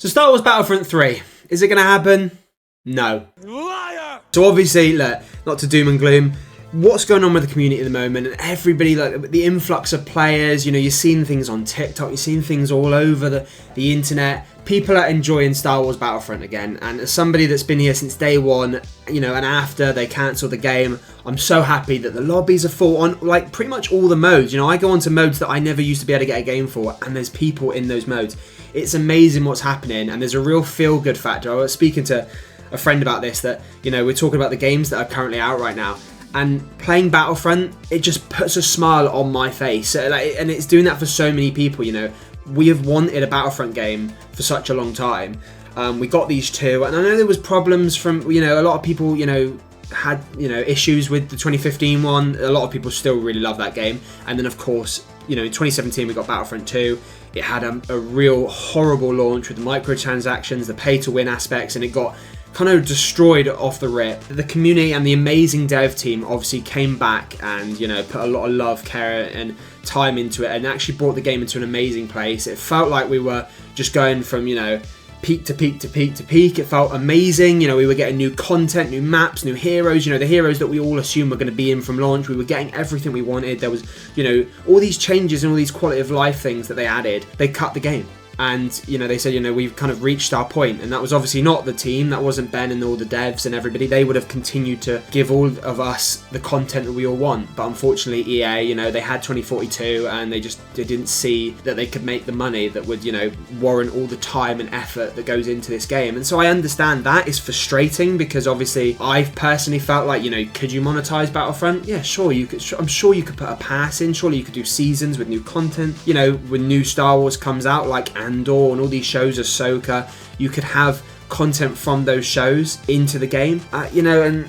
So Star Wars Battlefront 3, is it going to happen? No. Liar! So obviously, look, not to doom and gloom, what's going on with the community at the moment, and everybody, like the influx of players, you know, you're seeing things on TikTok, you're seeing things all over the internet. People are enjoying Star Wars Battlefront again, and as somebody that's been here since day one, you know, and after they cancelled the game, I'm so happy that the lobbies are full on, like, pretty much all the modes. You know, I go onto modes that I never used to be able to get a game for, and there's people in those modes. It's amazing what's happening, and there's a real feel-good factor. I was speaking to a friend about this, that, you know, we're talking about the games that are currently out right now, and playing Battlefront, it just puts a smile on my face. And it's doing that for so many people, you know. We have wanted a Battlefront game for such a long time. We got these two, and I know there was problems from, you know, a lot of people, you know, had, you know, issues with the 2015 one. A lot of people still really love that game. And then, of course, you know, in 2017 we got Battlefront 2. It had a real horrible launch with the microtransactions, the pay-to-win aspects, and it got kind of destroyed off the rip. The community and the amazing dev team obviously came back and, you know, put a lot of love, care and time into it, and actually brought the game into an amazing place. It felt like we were just going from, you know, peak to peak to peak to peak. It felt amazing. You know, we were getting new content, new maps, new heroes, you know, the heroes that we all assumed were going to be in from launch. We were getting everything we wanted. There was, you know, all these changes and all these quality of life things that they added. They cut the game. And, you know, they said, you know, we've kind of reached our point. And that was obviously not the team. That wasn't Ben and all the devs and everybody. They would have continued to give all of us the content that we all want. But unfortunately, EA, you know, they had 2042 and they didn't see that they could make the money that would, you know, warrant all the time and effort that goes into this game. And so I understand that is frustrating, because obviously I've personally felt like, you know, could you monetize Battlefront? Yeah, sure, you could. I'm sure you could put a pass in. Surely you could do seasons with new content. You know, when new Star Wars comes out, like Andor and all these shows, Ahsoka, you could have content from those shows into the game, you know, and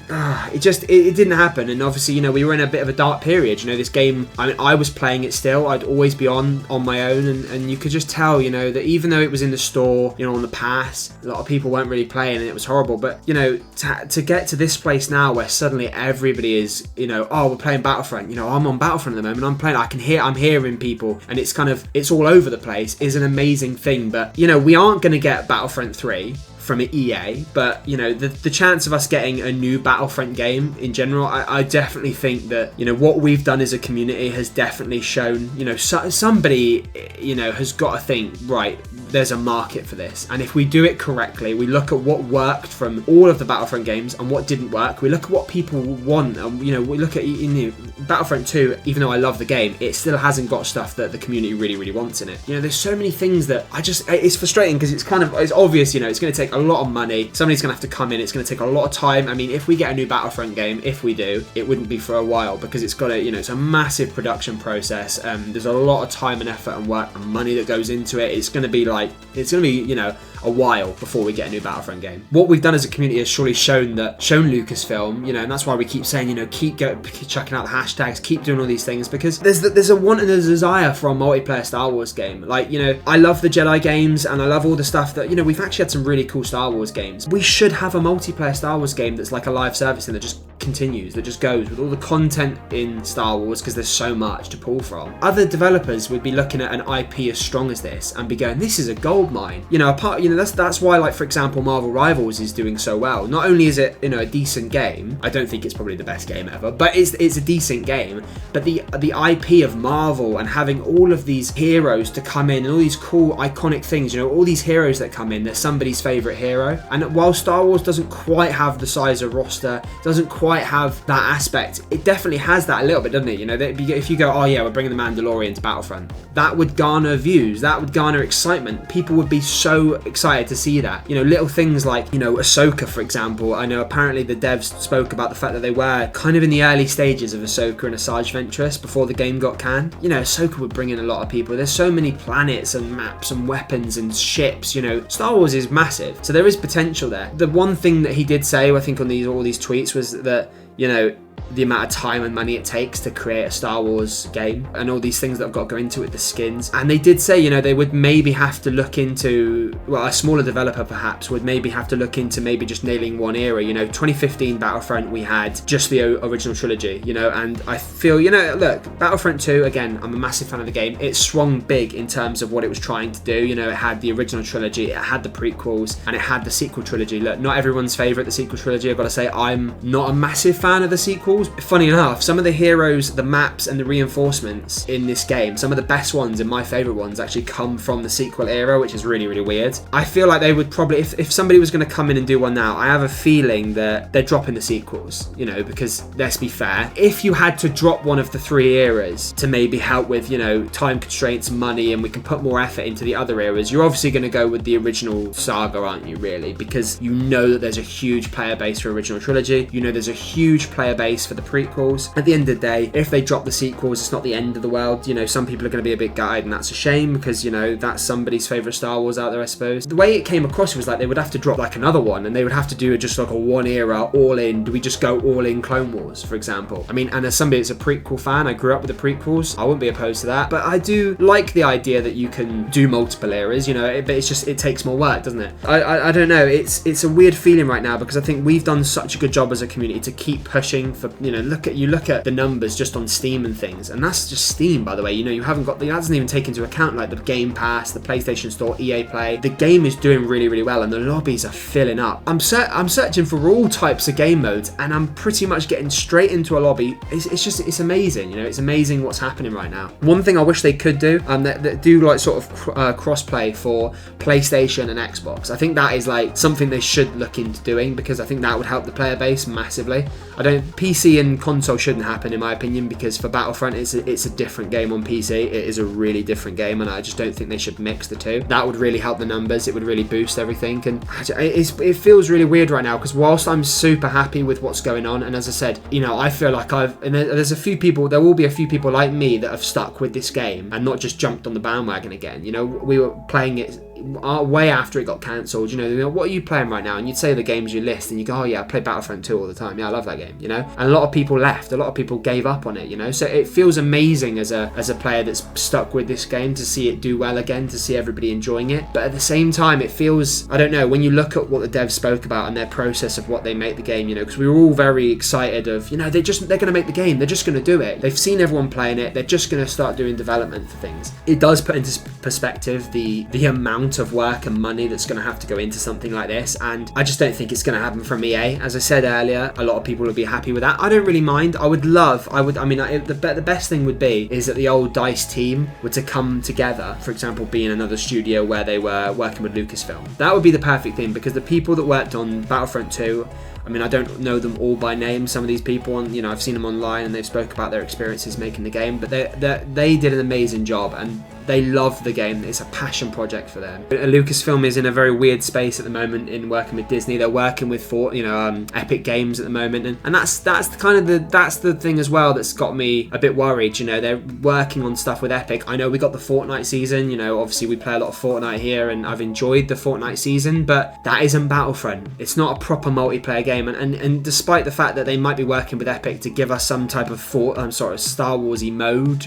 it didn't happen. And obviously, you know, we were in a bit of a dark period. You know, this game, I mean, I was playing it still. I'd always be on my own, and you could just tell, you know, that even though it was in the store, you know, on the pass, a lot of people weren't really playing and it was horrible. But, you know, to get to this place now where suddenly everybody is, you know, oh, we're playing Battlefront, you know, I'm on Battlefront at the moment, I'm hearing people, and it's all over the place, is an amazing thing. But, you know, we aren't going to get Battlefront 3 from EA, but, you know, the chance of us getting a new Battlefront game in general, I definitely think that, you know, what we've done as a community has definitely shown, you know, somebody, you know, has got to think, right, there's a market for this. And if we do it correctly, we look at what worked from all of the Battlefront games and what didn't work, we look at what people want, and, you know, we look at, you know, Battlefront 2, even though I love the game, it still hasn't got stuff that the community really, really wants in it. You know, there's so many things that it's frustrating, because it's obvious, you know, it's going to take a lot of money. Somebody's going to have to come in. It's going to take a lot of time. I mean, if we get a new Battlefront game, if we do, it wouldn't be for a while, because it's got you know, it's a massive production process. There's a lot of time and effort and work and money that goes into it. It's going to be, you know, a while before we get a new Battlefront game. What we've done as a community has surely shown Lucasfilm, you know, and that's why we keep saying, you know, keep chucking out the hashtags, keep doing all these things, because there's a want and a desire for a multiplayer Star Wars game. Like, you know, I love the Jedi games and I love all the stuff that, you know, we've actually had some really cool Star Wars games. We should have a multiplayer Star Wars game that's like a live service and that just continues, that just goes with all the content in Star Wars, because there's so much to pull from. Other developers would be looking at an IP as strong as this and be going, this is a gold mine. You know, that's why, like, for example, Marvel Rivals is doing so well. Not only is it, you know, a decent game, I don't think it's probably the best game ever, but it's a decent game. But the IP of Marvel and having all of these heroes to come in and all these cool iconic things, you know, all these heroes that come in, they're somebody's favorite hero. And while Star Wars doesn't quite have the size of roster, doesn't quite have that aspect, it definitely has that a little bit, doesn't it? You know, if you go, oh yeah, we're bringing the Mandalorian to Battlefront, that would garner views, that would garner excitement. People would be so excited to see that. You know, little things like, you know, Ahsoka, for example. I know apparently the devs spoke about the fact that they were kind of in the early stages of Ahsoka and Asajj Ventress before the game got canned. You know, Ahsoka would bring in a lot of people. There's so many planets and maps and weapons and ships, you know. Star Wars is massive, so there is potential there. The one thing that he did say, I think, on all these tweets was that, you know, the amount of time and money it takes to create a Star Wars game and all these things that have got to go into it, the skins. And they did say, you know, they would maybe have to look into, well, a smaller developer perhaps would maybe have to look into maybe just nailing one era. You know, 2015 Battlefront, we had just the original trilogy, you know, and I feel, you know, look, Battlefront 2, again, I'm a massive fan of the game. It swung big in terms of what it was trying to do. You know, it had the original trilogy, it had the prequels, and it had the sequel trilogy. Look, not everyone's favourite, the sequel trilogy. I've got to say, I'm not a massive fan of the sequels. Funny enough, some of the heroes, the maps, and the reinforcements in this game, some of the best ones and my favourite ones actually come from the sequel era, which is really, really weird. I feel like they would probably, if somebody was going to come in and do one now, I have a feeling that they're dropping the sequels, you know, because let's be fair, if you had to drop one of the 3 eras to maybe help with, you know, time constraints, money, and we can put more effort into the other eras, you're obviously going to go with the original saga, aren't you, really? Because you know that there's a huge player base for original trilogy, you know there's a huge player base for the prequels. At the end of the day, if they drop the sequels, it's not the end of the world. You know, some people are going to be a bit gutted, and that's a shame because, you know, that's somebody's favourite Star Wars out there, I suppose. The way it came across was like they would have to drop like another one, and they would have to do just like a one era, all in. Do we just go all in Clone Wars, for example? I mean, and as somebody that's a prequel fan, I grew up with the prequels, I wouldn't be opposed to that, but I do like the idea that you can do multiple eras, you know, but it's just, it takes more work, doesn't it? I don't know, it's a weird feeling right now because I think we've done such a good job as a community to keep pushing for, you know, look at the numbers just on Steam and things, and that's just Steam, by the way. You know, you haven't got that doesn't even take into account like the Game Pass, the PlayStation Store, EA Play. The game is doing really, really well, and the lobbies are filling up. I'm searching for all types of game modes, and I'm pretty much getting straight into a lobby. It's amazing. You know, it's amazing what's happening right now. One thing I wish they could do, that do like sort of cross-play for PlayStation and Xbox. I think that is like something they should look into doing, because I think that would help the player base massively. PC and console shouldn't happen in my opinion, because for Battlefront it's a different game on PC. It is a really different game, and I just don't think they should mix the two. That would really help the numbers. It would really boost everything, and it feels really weird right now because whilst I'm super happy with what's going on, and as I said, you know, I feel like there's a few people, there will be a few people like me that have stuck with this game and not just jumped on the bandwagon again. You know, we were playing it way after it got cancelled. You know, what are you playing right now? And you'd say the games you list, and you go, oh yeah, I play Battlefront 2 all the time. Yeah, I love that game, you know? And a lot of people left, a lot of people gave up on it, you know? So it feels amazing as a player that's stuck with this game to see it do well again, to see everybody enjoying it. But at the same time, it feels, I don't know, when you look at what the devs spoke about and their process of what they make the game, you know, because we were all very excited of, you know, they're going to make the game, they're just going to do it. They've seen everyone playing it, they're just going to start doing development for things. It does put into perspective the amount of work and money that's going to have to go into something like this, and I just don't think it's going to happen from EA. As I said earlier, a lot of people would be happy with that. I don't really mind. The best thing would be is that the old DICE team were to come together, for example, be in another studio where they were working with Lucasfilm. That would be the perfect thing, because the people that worked on Battlefront 2, I mean, I don't know them all by name, some of these people, and you know, I've seen them online and they've spoke about their experiences making the game, but they did an amazing job, and they love the game. It's a passion project for them. Lucasfilm is in a very weird space at the moment in working with Disney. They're working with Epic Games at the moment, and that's the thing as well that's got me a bit worried. You know, they're working on stuff with Epic. I know we got the Fortnite season. You know, obviously we play a lot of Fortnite here, and I've enjoyed the Fortnite season, but that isn't Battlefront. It's not a proper multiplayer game, and despite the fact that they might be working with Epic to give us some type of Star Warsy mode,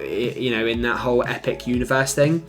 you know, in that whole Epic universe thing,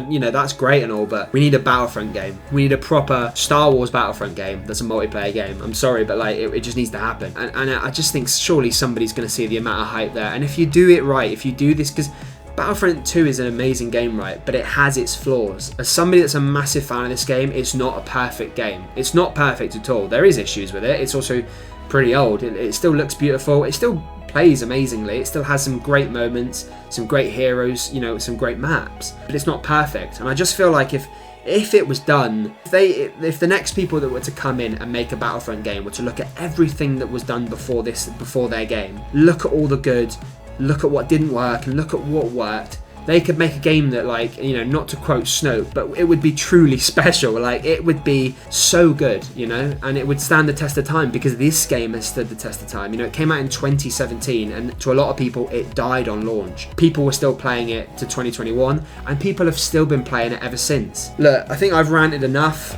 you know, that's great and all, but we need a Battlefront game. We need a proper Star Wars Battlefront game that's a multiplayer game. I'm sorry, but like it just needs to happen, and I just think surely somebody's going to see the amount of hype there, and if you do it right, if you do this, because Battlefront 2 is an amazing game, right? But it has its flaws. As somebody that's a massive fan of this game, it's not a perfect game. It's not perfect at all. There is issues with it. It's also pretty old. It still looks beautiful. It still plays amazingly. It still has some great moments, some great heroes, you know, some great maps. But it's not perfect. And I just feel like if it was done, if the next people that were to come in and make a Battlefront game were to look at everything that was done before their game, look at all the good, look at what didn't work, and look at what worked, they could make a game that, like, you know, not to quote Snoke, but it would be truly special. Like, it would be so good, you know, and it would stand the test of time, because this game has stood the test of time. You know, it came out in 2017, and to a lot of people, it died on launch. People were still playing it to 2021, and people have still been playing it ever since. Look, I think I've ranted enough.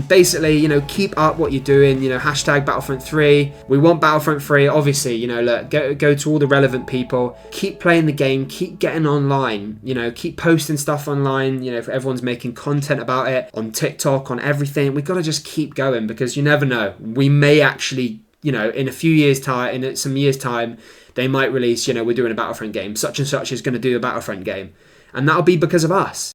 Basically, you know, keep up what you're doing, you know, hashtag Battlefront 3. We want Battlefront 3, obviously, you know, look, go to all the relevant people, keep playing the game, keep getting online, you know, keep posting stuff online, you know, if everyone's making content about it on TikTok, on everything. We've got to just keep going, because you never know. We may actually, you know, in a few years' time, in some years' time, they might release, you know, we're doing a Battlefront game. Such and such is going to do a Battlefront game. And that'll be because of us.